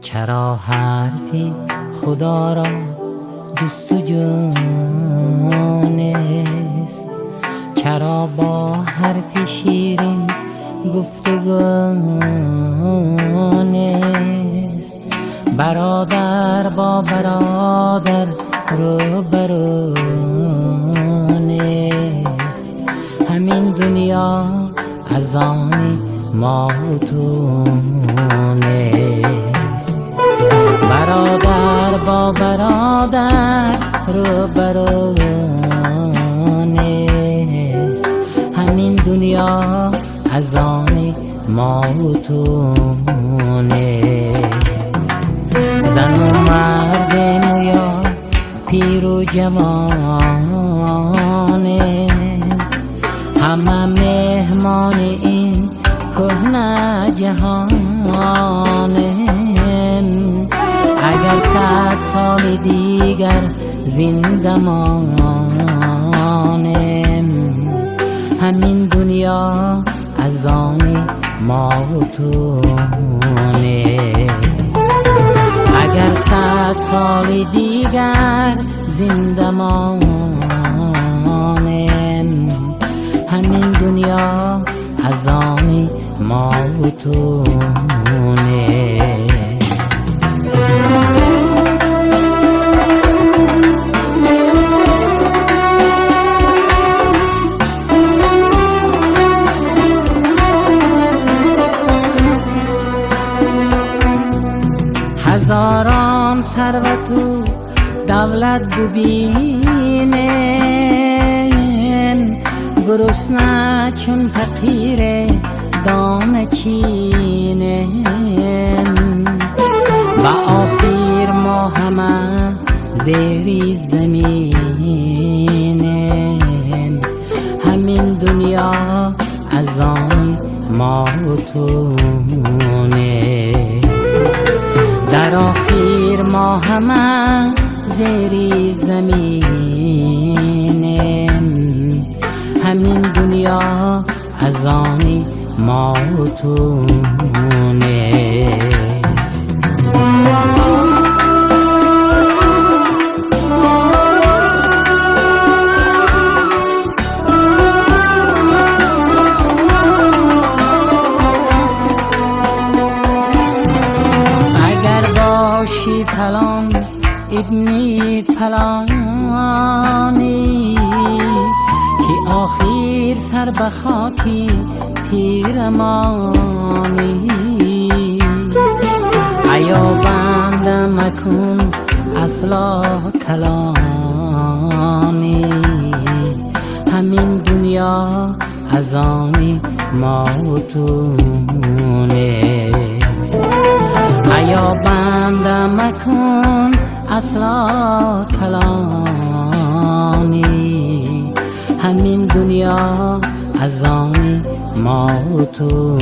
چرا حرفی خدا را جستجو نیست؟ چرا با حرف شیرین گفتگو نیست؟ برادر با برادر روبرو نیست؟ همین دنیا از آن ما و تو نیست. برادر با برادر روبرو نیست. همین دنیا از آن ما و تو نیست. زن و مرد یا پیر و جوان همه مهمان این کهنه جهان. اگر 100 سال دیگر زنده مانیم، همین دنیا از آن ما و تو نیست. اگر 100 سال دیگر زنده مانیم، همین دنیا از آن ما و تو نیست. هزاران ثروت و دولت ببینن، گرسنه چون فقیر دانه چینن. و آخر ما همه زیر زمینن، همین دنیا از آن ما و تو نیست. در آخر ما همه زیر زمینن، همین دنیا از آن ما و تو نیست. اگر باشی فلان ابنی فلانی، که آخر سر به خاکی تیرمانی. ایا بنده مکن اصلا کلانی، همین دنیا از آن ما و تو نیست. ایا بنده مکن اصلا کلانی، همین دنیا از آن ما و تو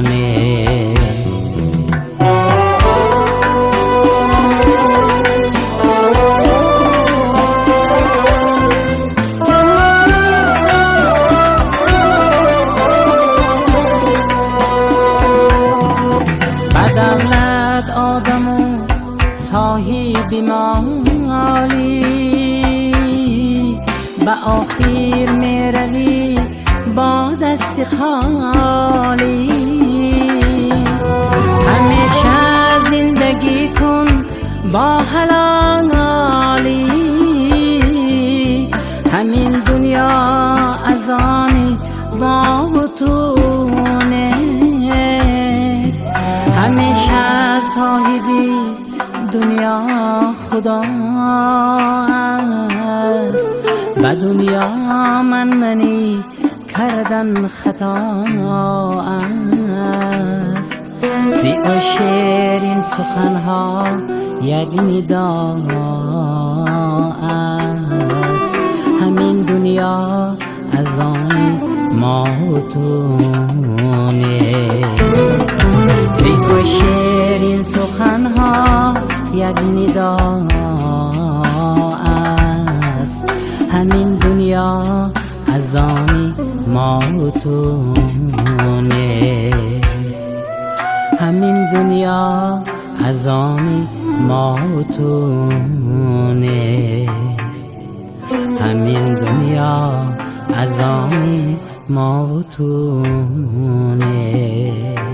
نیست. بدولت آدم و صاحب مالی، به آخر میروی با دست خالی. همیشه زندگی کن با حلالی، همین دنیا از آن ما و تو نیست. همیشه صاحبی دنیا خدا است، به دنیا منی کردن خطا است. زی شیرین سخنها یک ندا است، همین دنیا از آن ما و تو نیست. زی شیرین سخنها یک ندا است، همین دنیا از آن ما و تو نیست. همین دنیا از آن ما و تو نیست. همین دنیا از آن ما و تو نیست.